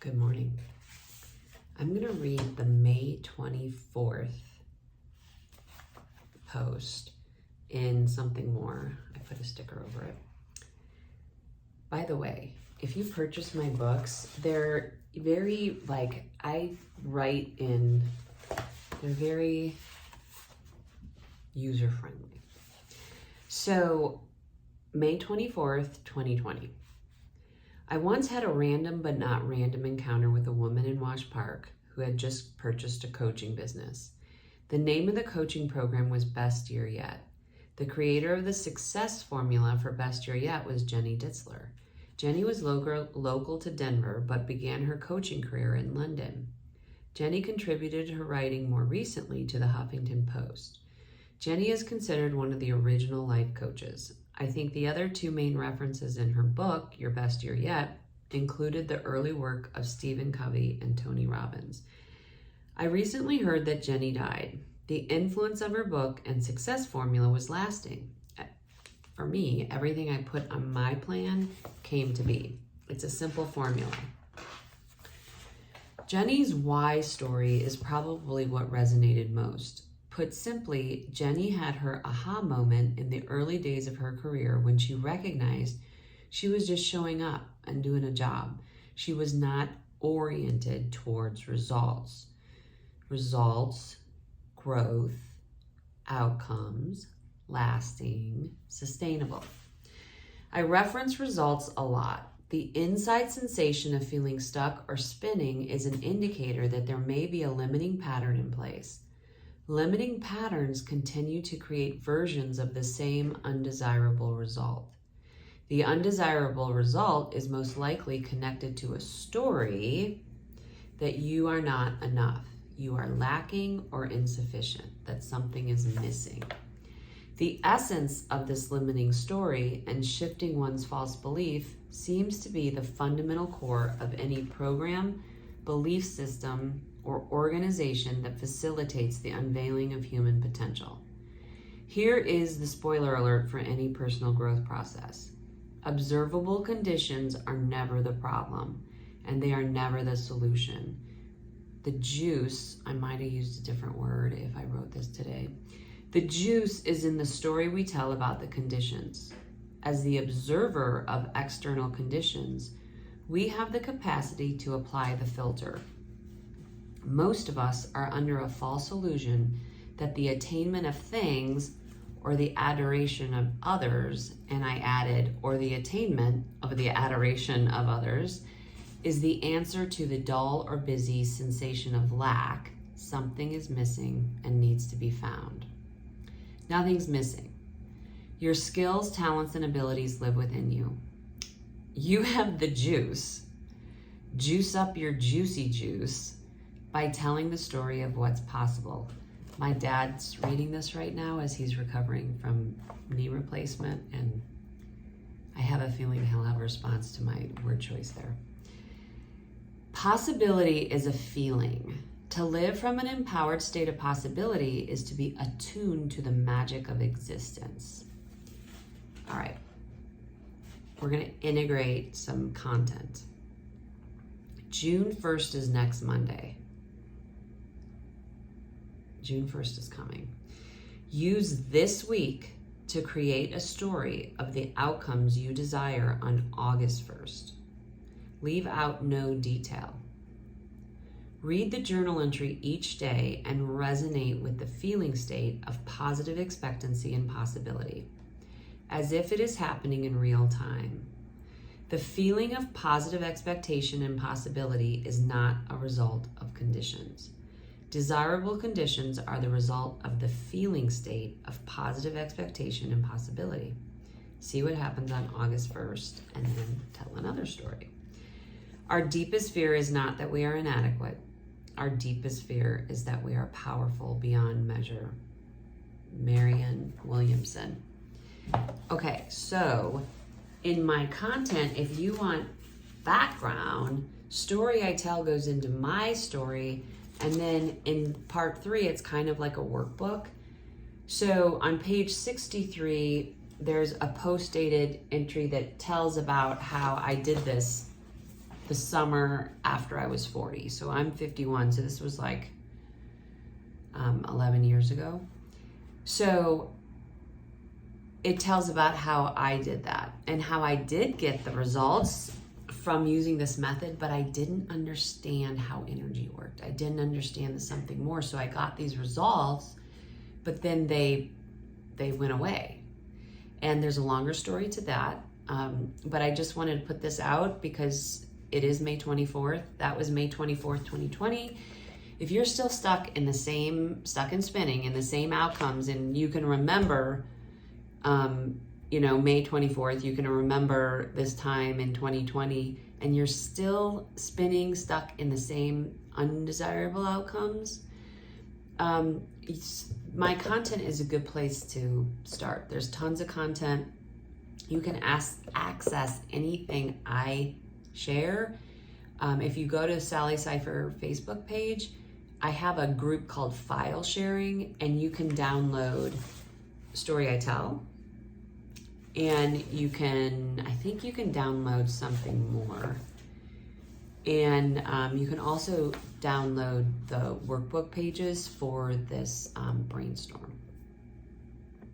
Good morning. I'm going to read the May 24th post in something more. I put a sticker over it. By the way, if you purchase my books, they're very, I write in, they're very user-friendly. So, May 24th, 2020. I once had a random but not random encounter with a woman in Wash Park who had just purchased a coaching business. The name of the coaching program was Best Year Yet. The creator of the success formula for Best Year Yet was Jenny Ditzler. Jenny was local to Denver, but began her coaching career in London. Jenny contributed her writing more recently to the Huffington Post. Jenny is considered one of the original life coaches. I think the other two main references in her book, Your Best Year Yet, included the early work of Stephen Covey and Tony Robbins. I recently heard that Jenny died. The influence of her book and success formula was lasting. For me, everything I put on my plan came to be. It's a simple formula. Jenny's why story is probably what resonated most. Put simply, Jenny had her aha moment in the early days of her career when she recognized she was just showing up and doing a job. She was not oriented towards results. Results, growth, outcomes, lasting, sustainable. I reference results a lot. The inside sensation of feeling stuck or spinning is an indicator that there may be a limiting pattern in place. Limiting patterns continue to create versions of the same undesirable result. The undesirable result is most likely connected to a story that you are not enough, you are lacking or insufficient, that something is missing. The essence of this limiting story and shifting one's false belief seems to be the fundamental core of any program, belief system, or organization that facilitates the unveiling of human potential. Here is the spoiler alert for any personal growth process. Observable conditions are never the problem, and they are never the solution. The juice, I might have used a different word if I wrote this today. The juice is in the story we tell about the conditions. As the observer of external conditions, we have the capacity to apply the filter. Most of us are under a false illusion that the attainment of things or the adoration of others, and I added, or the attainment of the adoration of others, is the answer to the dull or busy sensation of lack. Something is missing and needs to be found. Nothing's missing. Your skills, talents, and abilities live within you. You have the juice. Juice up your juicy juice by telling the story of what's possible. My dad's reading this right now as he's recovering from knee replacement, and I have a feeling he'll have a response to my word choice there. Possibility is a feeling. To live from an empowered state of possibility is to be attuned to the magic of existence. All right, we're going to integrate some content. June 1st is next Monday. June 1st is coming. Use this week to create a story of the outcomes you desire on August 1st. Leave out no detail. Read the journal entry each day and resonate with the feeling state of positive expectancy and possibility, as if it is happening in real time. The feeling of positive expectation and possibility is not a result of conditions. Desirable conditions are the result of the feeling state of positive expectation and possibility. See what happens on August 1st and then tell another story. Our deepest fear is not that we are inadequate. Our deepest fear is that we are powerful beyond measure. Marianne Williamson. Okay, so in my content, if you want background, Story I Tell goes into my story, and then in part 3, it's kind of like a workbook. So on page 63, there's a post-dated entry that tells about how I did this the summer after I was 40. So I'm 51. So this was like 11 years ago. So it tells about how I did that and how I did get the results from using this method, but I didn't understand how energy worked. I didn't understand the something more. So I got these results, but then they went away. And there's a longer story to that. But I just wanted to put this out because it is May 24th. That was May 24th, 2020. If you're still stuck in spinning in the same outcomes, and you can remember, May 24th, you can remember this time in 2020, and you're still spinning, stuck in the same undesirable outcomes, my content is a good place to start. There's tons of content. You can access anything I share. If you go to Sally Cipher Facebook page, I have a group called File Sharing, and you can download storyitell. And I think you can download something more. And you can also download the workbook pages for this brainstorm.